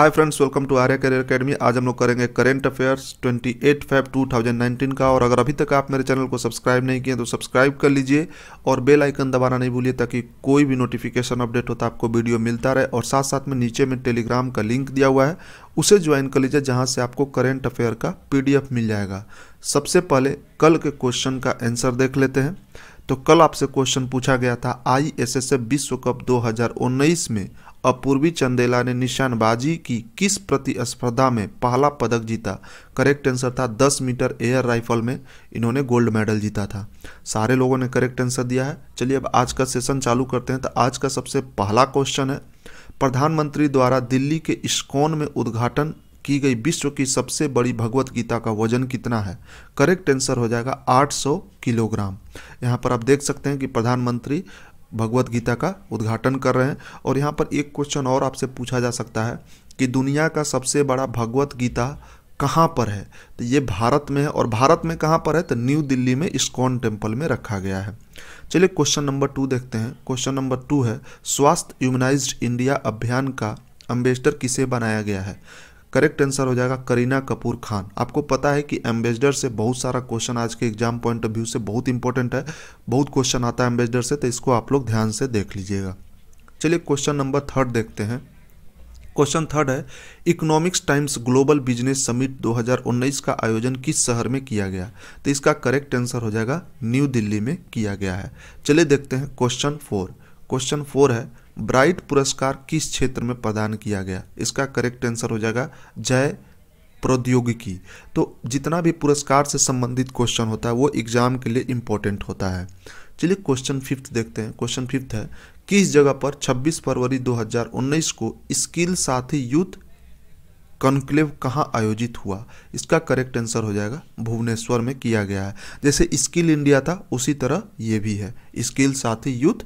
Hi friends, welcome to Arya career academy. आज हम लोग करेंगे करंट अफेयर्स 28 फेब 2019 का। और अगर अभी तक आप मेरे चैनल को सब्सक्राइब नहीं किए तो सब्सक्राइब कर लीजिए और बेल आइकन दबाना नहीं भूलिए ताकि कोई भी नोटिफिकेशन अपडेट होता है आपको वीडियो मिलता रहे। और साथ साथ में नीचे में टेलीग्राम का लिंक दिया हुआ है, उसे ज्वाइन कर लीजिए जहाँ से आपको करंट अफेयर का PDF मिल जाएगा। सबसे पहले कल के क्वेश्चन का आंसर देख लेते हैं। तो कल आपसे क्वेश्चन पूछा गया था, ISSF विश्व कप 2019 में अपूर्वी चंदेला ने निशानबाजी की किस प्रतिस्पर्धा में पहला पदक जीता? करेक्ट आंसर था 10 मीटर एयर राइफल में इन्होंने गोल्ड मेडल जीता था। सारे लोगों ने करेक्ट आंसर दिया है। चलिए अब आज का सेशन चालू करते हैं। तो आज का सबसे पहला क्वेश्चन है, प्रधानमंत्री द्वारा दिल्ली के इस्कॉन में उद्घाटन की गई विश्व की सबसे बड़ी भगवत गीता का वजन कितना है? करेक्ट आंसर हो जाएगा 800 किलोग्राम। यहाँ पर आप देख सकते हैं कि प्रधानमंत्री भगवत गीता का उद्घाटन कर रहे हैं। और यहाँ पर एक क्वेश्चन और आपसे पूछा जा सकता है कि दुनिया का सबसे बड़ा भगवत गीता कहाँ पर है? तो ये भारत में है। और भारत में कहाँ पर है? तो न्यू दिल्ली में इस्कॉन टेम्पल में रखा गया है। चलिए क्वेश्चन नंबर 2 देखते हैं। क्वेश्चन नंबर 2 है, स्वास्थ्य इम्यूनाइज्ड इंडिया अभियान का एम्बेसडर किसे बनाया गया है? करेक्ट आंसर हो जाएगा करीना कपूर खान। आपको पता है कि एम्बेसडर से बहुत सारा क्वेश्चन आज के एग्जाम पॉइंट ऑफ व्यू से बहुत इंपॉर्टेंट है, बहुत क्वेश्चन आता है एम्बेसडर से, तो इसको आप लोग ध्यान से देख लीजिएगा। चलिए क्वेश्चन नंबर 3 देखते हैं। क्वेश्चन 3 है, economics times global business summit 2019 का आयोजन किस शहर में किया गया? तो इसका करेक्ट आंसर हो जाएगा न्यू दिल्ली में किया गया है। चलिए देखते हैं क्वेश्चन 4। क्वेश्चन 4 है, ब्राइट पुरस्कार किस क्षेत्र में प्रदान किया गया? इसका करेक्ट आंसर हो जाएगा जय प्रौद्योगिकी। तो जितना भी पुरस्कार से संबंधित क्वेश्चन होता है वो एग्जाम के लिए इम्पोर्टेंट होता है। चलिए क्वेश्चन 5 देखते हैं। क्वेश्चन 5 है, किस जगह पर 26 फरवरी 2019 को स्किल साथी यूथ कॉन्क्लेव कहाँ आयोजित हुआ? इसका करेक्ट आंसर हो जाएगा भुवनेश्वर में किया गया है। जैसे स्किल इंडिया था उसी तरह ये भी है, स्किल साथी यूथ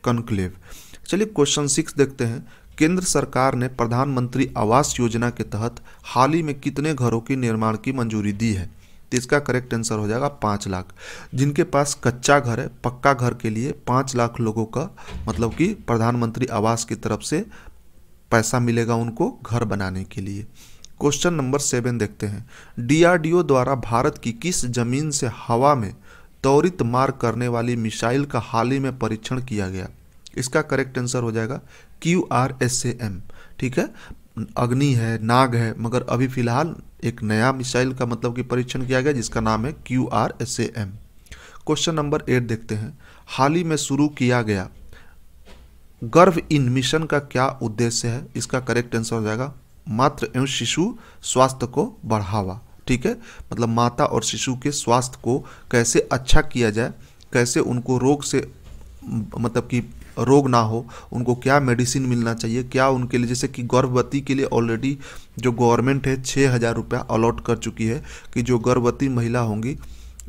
कॉन्क्लेव। चलिए क्वेश्चन 6 देखते हैं। केंद्र सरकार ने प्रधानमंत्री आवास योजना के तहत हाल ही में कितने घरों के निर्माण की मंजूरी दी है? तो इसका करेक्ट आंसर हो जाएगा 5 लाख। जिनके पास कच्चा घर है, पक्का घर के लिए 5 लाख लोगों का मतलब कि प्रधानमंत्री आवास की तरफ से पैसा मिलेगा उनको घर बनाने के लिए। क्वेश्चन नंबर 7 देखते हैं। DRDO द्वारा भारत की किस जमीन से हवा में त्वरित मार करने वाली मिसाइल का हाल ही में परीक्षण किया गया? इसका करेक्ट आंसर हो जाएगा QRSAM। ठीक है, अग्नि है, नाग है, मगर अभी फिलहाल एक नया मिसाइल का मतलब कि परीक्षण किया गया जिसका नाम है QRSAM। क्वेश्चन नंबर 8 देखते हैं। हाल ही में शुरू किया गया गर्भ इन मिशन का क्या उद्देश्य है? इसका करेक्ट आंसर हो जाएगा मातृ एवं शिशु स्वास्थ्य को बढ़ावा। ठीक है, मतलब माता और शिशु के स्वास्थ्य को कैसे अच्छा किया जाए, कैसे उनको रोग से मतलब कि रोग ना हो, उनको क्या मेडिसिन मिलना चाहिए, क्या उनके लिए, जैसे कि गर्भवती के लिए ऑलरेडी जो गवर्नमेंट है 6,000 रुपया अलॉट कर चुकी है कि जो गर्भवती महिला होंगी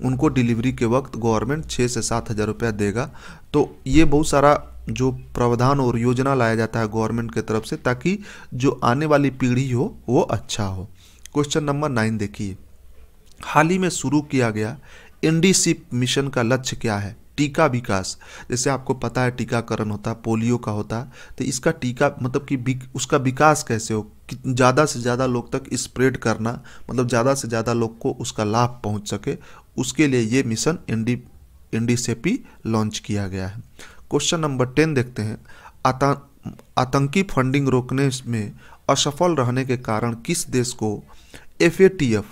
उनको डिलीवरी के वक्त गवर्नमेंट 6 से 7,000 रुपया देगा। तो ये बहुत सारा जो प्रावधान और योजना लाया जाता है गवर्नमेंट की तरफ से ताकि जो आने वाली पीढ़ी हो वो अच्छा हो। क्वेश्चन नंबर 9 देखिए। हाल ही में शुरू किया गया NDCP मिशन का लक्ष्य क्या है? टीका विकास। जैसे आपको पता है टीकाकरण होता है, पोलियो का होता है, तो इसका टीका मतलब कि उसका विकास कैसे हो, ज़्यादा से ज़्यादा लोग तक स्प्रेड करना, मतलब ज़्यादा से ज़्यादा लोग को उसका लाभ पहुंच सके, उसके लिए ये मिशन NDCP लॉन्च किया गया है। क्वेश्चन नंबर 10 देखते हैं। आतंकी फंडिंग रोकने में असफल रहने के कारण किस देश को FATF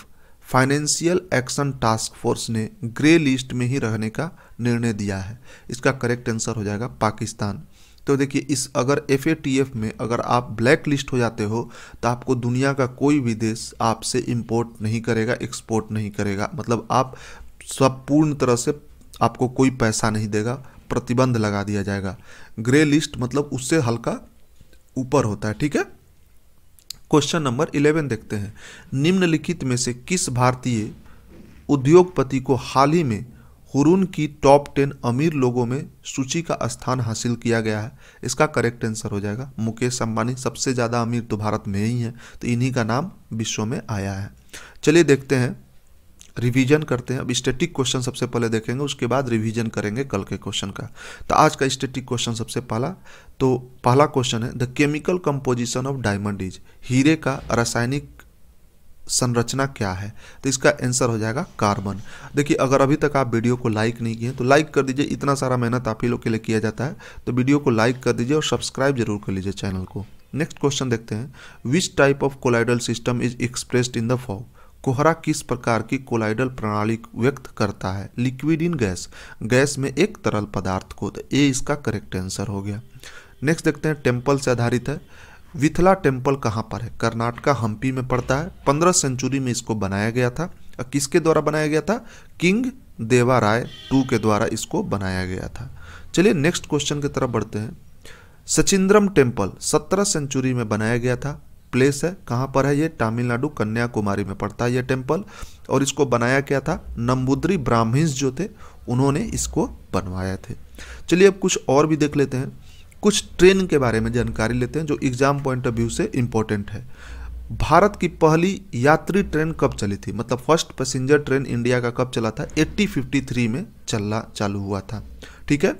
financial action task force ने ग्रे लिस्ट में ही रहने का निर्णय दिया है? इसका करेक्ट आंसर हो जाएगा पाकिस्तान। तो देखिए, इस अगर FATF में अगर आप ब्लैक लिस्ट हो जाते हो तो आपको दुनिया का कोई भी देश आपसे इंपोर्ट नहीं करेगा, एक्सपोर्ट नहीं करेगा, मतलब आप सब पूर्ण तरह से आपको कोई पैसा नहीं देगा, प्रतिबंध लगा दिया जाएगा। ग्रे लिस्ट मतलब उससे हल्का ऊपर होता है। ठीक है, क्वेश्चन नंबर 11 देखते हैं। निम्नलिखित में से किस भारतीय उद्योगपति को हाल ही में हुरून की टॉप 10 अमीर लोगों में सूची का स्थान हासिल किया गया है? इसका करेक्ट आंसर हो जाएगा मुकेश अंबानी। सबसे ज़्यादा अमीर तो भारत में ही है, तो इन्हीं का नाम विश्व में आया है। चलिए देखते हैं रिवीजन करते हैं। अब स्टैटिक क्वेश्चन सबसे पहले देखेंगे, उसके बाद रिवीजन करेंगे कल के क्वेश्चन का। तो आज का स्टैटिक क्वेश्चन सबसे पहला क्वेश्चन है, the chemical composition of diamond is, हीरे का रासायनिक संरचना क्या है? तो इसका आंसर हो जाएगा कार्बन। देखिए, अगर अभी तक आप वीडियो को लाइक नहीं किए तो लाइक कर दीजिए, इतना सारा मेहनत आप ही लोग के लिए किया जाता है, तो वीडियो को लाइक कर दीजिए और सब्सक्राइब जरूर कर लीजिए चैनल को। नेक्स्ट क्वेश्चन देखते हैं, which type of colloidal system is expressed in the fog, कोहरा किस प्रकार की कोलाइडल प्रणाली व्यक्त करता है? लिक्विड इन गैस, गैस में एक तरल पदार्थ को। तो ये इसका करेक्ट आंसर हो गया। नेक्स्ट देखते हैं, टेम्पल से आधारित है, विथला टेम्पल कहाँ पर है? कर्नाटक हम्पी में पड़ता है। 15 सेंचुरी में इसको बनाया गया था। किसके द्वारा बनाया गया था? किंग देवा राय 2 के द्वारा इसको बनाया गया था। चलिए नेक्स्ट क्वेश्चन की तरफ बढ़ते हैं। सचिंद्रम टेम्पल 17 सेंचुरी में बनाया गया था। प्लेस है, कहाँ पर है ये? तमिलनाडु कन्याकुमारी में पड़ता है ये टेम्पल, और इसको बनाया क्या था? नंबूद्री ब्राह्मण्स जो थे उन्होंने इसको बनवाया थे। चलिए अब कुछ और भी देख लेते हैं, कुछ ट्रेन के बारे में जानकारी लेते हैं जो एग्जाम पॉइंट ऑफ व्यू से इंपॉर्टेंट है। भारत की पहली यात्री ट्रेन कब चली थी? मतलब फर्स्ट पैसेंजर ट्रेन इंडिया का कब चला था? 1853 में चलना चालू हुआ था। ठीक है,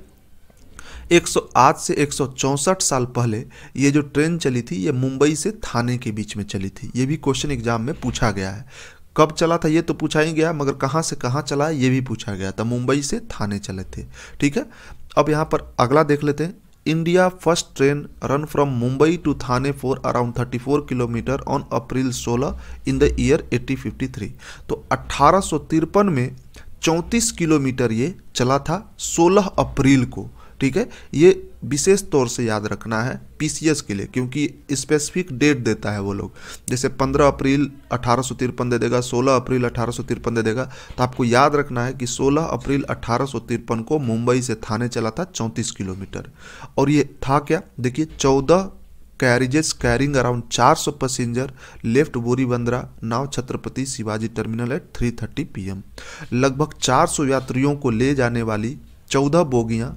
आज से 164 साल पहले ये जो ट्रेन चली थी ये मुंबई से थाने के बीच में चली थी। ये भी क्वेश्चन एग्जाम में पूछा गया है। कब चला था ये तो पूछा ही गया, मगर कहाँ से कहाँ चला ये भी पूछा गया था। मुंबई से थाने चले थे। ठीक है, अब यहाँ पर अगला देख लेते हैं। India first train run from Mumbai to Thane for around 34 kilometre on April 16 in the year 1853। तो 1853 में 34 किलोमीटर ये चला था 16 अप्रैल को। ठीक है, ये विशेष तौर से याद रखना है पीसीएस के लिए, क्योंकि स्पेसिफिक डेट देता है वो लोग। जैसे 15 अप्रैल 1853 दे देगा, 16 अप्रैल 1853 दे देगा, तो आपको याद रखना है कि 16 अप्रैल 1853 को मुंबई से थाने चला था 34 किलोमीटर। और ये था क्या? देखिए, 14 carriages carrying around 400 passenger left Boribunder now Chhatrapati Shivaji terminal at 3:30 PM। लगभग 400 यात्रियों को ले जाने वाली 14 बोगियां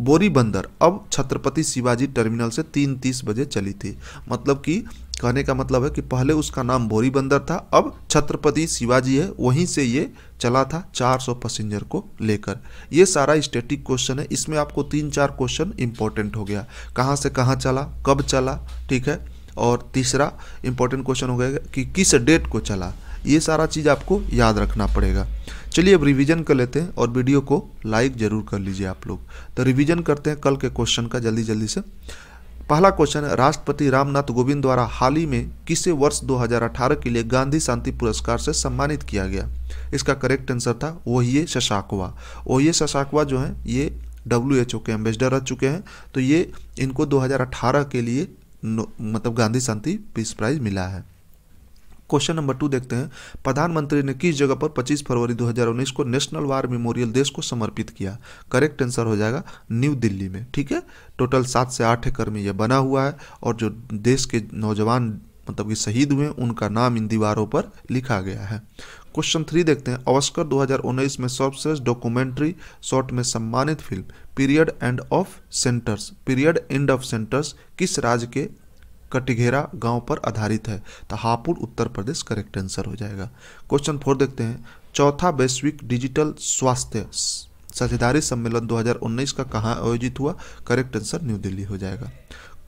बोरीबंदर अब छत्रपति शिवाजी टर्मिनल से 3:30 बजे चली थी। मतलब कि कहने का मतलब है कि पहले उसका नाम बोरीबंदर था, अब छत्रपति शिवाजी है, वहीं से ये चला था 400 पैसेंजर को लेकर। ये सारा स्टैटिक क्वेश्चन है, इसमें आपको 3-4 क्वेश्चन इंपॉर्टेंट हो गया। कहाँ से कहाँ चला, कब चला, ठीक है, और तीसरा इंपॉर्टेंट क्वेश्चन हो गया कि किस डेट को चला। ये सारा चीज़ आपको याद रखना पड़ेगा। चलिए अब रिवीजन कर लेते हैं और वीडियो को लाइक जरूर कर लीजिए आप लोग। तो रिवीजन करते हैं कल के क्वेश्चन का जल्दी जल्दी से। पहला क्वेश्चन है, राष्ट्रपति रामनाथ कोविंद द्वारा हाल ही में किसे वर्ष 2018 के लिए गांधी शांति पुरस्कार से सम्मानित किया गया? इसका करेक्ट आंसर था ओहिए ससाकवा। ओहिए ससाकवा जो है ये WHO के एम्बेसडर रह चुके हैं। तो ये इनको 2018 के लिए मतलब गांधी शांति पीस प्राइज मिला है। क्वेश्चन नंबर 2 देखते हैं, प्रधानमंत्री ने किस जगह पर 25 फरवरी 2019 को नेशनल वार मेमोरियल देश को समर्पित किया? करेक्ट आंसर हो जाएगा न्यू दिल्ली में। ठीक है, टोटल 7 से 8 एकड़ में यह बना हुआ है, और जो देश के नौजवान मतलब कि शहीद हुए उनका नाम इन दीवारों पर लिखा गया है। क्वेश्चन 3 देखते हैं, ऑस्कर 2019 में सर्वश्रेष्ठ डॉक्यूमेंट्री शॉर्ट में सम्मानित film period end of centres किस राज्य के कटिघेरा गांव पर आधारित है? तो हापुड़ उत्तर प्रदेश करेक्ट आंसर हो जाएगा। क्वेश्चन 4 देखते हैं, चौथा वैश्विक डिजिटल स्वास्थ्य साझेदारी सम्मेलन 2019 का कहाँ आयोजित हुआ? करेक्ट आंसर न्यू दिल्ली हो जाएगा।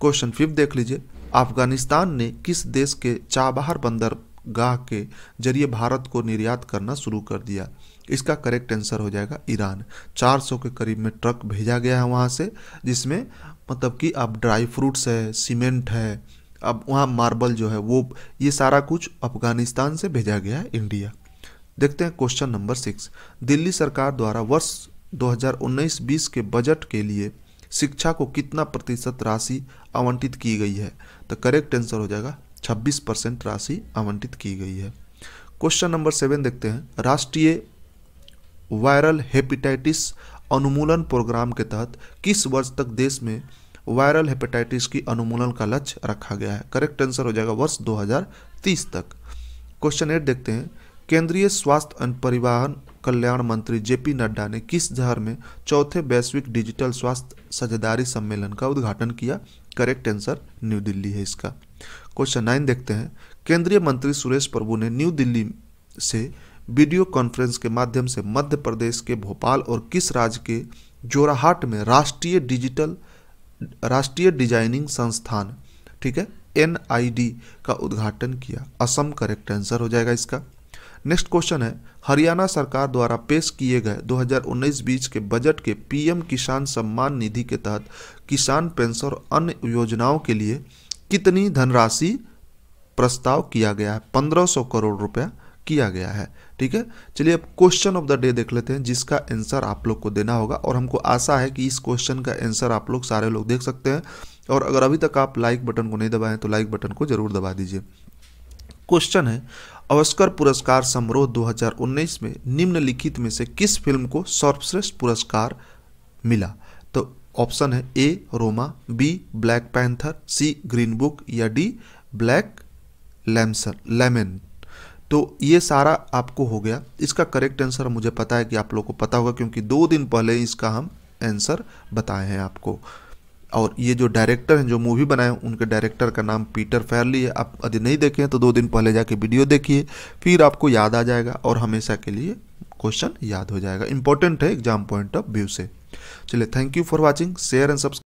क्वेश्चन 5 देख लीजिए, अफगानिस्तान ने किस देश के चाबहार बंदरगाह के जरिए भारत को निर्यात करना शुरू कर दिया? इसका करेक्ट आंसर हो जाएगा ईरान। 400 के करीब में ट्रक भेजा गया है वहाँ से, जिसमें मतलब कि अब ड्राई फ्रूट्स है, सीमेंट है, अब वहाँ मार्बल जो है वो, ये सारा कुछ अफगानिस्तान से भेजा गया है इंडिया। देखते हैं क्वेश्चन नंबर 6, दिल्ली सरकार द्वारा वर्ष 2019-20 के बजट के लिए शिक्षा को कितना प्रतिशत राशि आवंटित की गई है? तो करेक्ट आंसर हो जाएगा 26% राशि आवंटित की गई है। क्वेश्चन नंबर 7 देखते हैं, राष्ट्रीय वायरल हेपेटाइटिस अनुमूलन प्रोग्राम के तहत किस वर्ष तक देश में वायरल हेपेटाइटिस की अनुमूलन का लक्ष्य रखा गया है? करेक्ट आंसर हो जाएगा वर्ष 2030 तक। क्वेश्चन 8 देखते हैं, केंद्रीय स्वास्थ्य एवं परिवहन कल्याण मंत्री JP नड्डा ने किस शहर में चौथे वैश्विक डिजिटल स्वास्थ्य साझेदारी सम्मेलन का उद्घाटन किया? करेक्ट आंसर न्यू दिल्ली है इसका। क्वेश्चन 9 देखते हैं, केंद्रीय मंत्री सुरेश प्रभु ने न्यू दिल्ली से वीडियो कॉन्फ्रेंस के माध्यम से मध्य प्रदेश के भोपाल और किस राज्य के जोराहाट में राष्ट्रीय डिजाइनिंग संस्थान, ठीक है, NID का उद्घाटन किया? असम करेक्ट आंसर हो जाएगा इसका। नेक्स्ट क्वेश्चन है, हरियाणा सरकार द्वारा पेश किए गए 2019-20 के बजट के PM किसान सम्मान निधि के तहत किसान पेंशन और अन्य योजनाओं के लिए कितनी धनराशि प्रस्ताव किया गया है? 1500 करोड़ रुपया किया गया है। ठीक है, चलिए अब क्वेश्चन ऑफ द डे देख लेते हैं, जिसका आंसर आप लोग को देना होगा और हमको आशा है कि इस क्वेश्चन का आंसर आप लोग सारे लोग देख सकते हैं। और अगर अभी तक आप लाइक बटन को नहीं दबाएं तो लाइक बटन को जरूर दबा दीजिए। क्वेश्चन है, ऑस्कर पुरस्कार समारोह 2019 में निम्नलिखित में से किस फिल्म को सर्वश्रेष्ठ पुरस्कार मिला? तो ऑप्शन है A Roma, B black panther, C green book या D ब्लैक लेमन। तो ये सारा आपको हो गया। इसका करेक्ट आंसर मुझे पता है कि आप लोगों को पता होगा, क्योंकि 2 दिन पहले इसका हम आंसर बताए हैं आपको। और ये जो डायरेक्टर हैं जो मूवी बनाए हैं उनके डायरेक्टर का नाम पीटर फैरली है। आप यदि नहीं देखे हैं तो 2 दिन पहले जाके वीडियो देखिए, फिर आपको याद आ जाएगा और हमेशा के लिए क्वेश्चन याद हो जाएगा। इंपॉर्टेंट है एग्जाम पॉइंट ऑफ व्यू से। चलिए, thank you for watching, share and subscribe.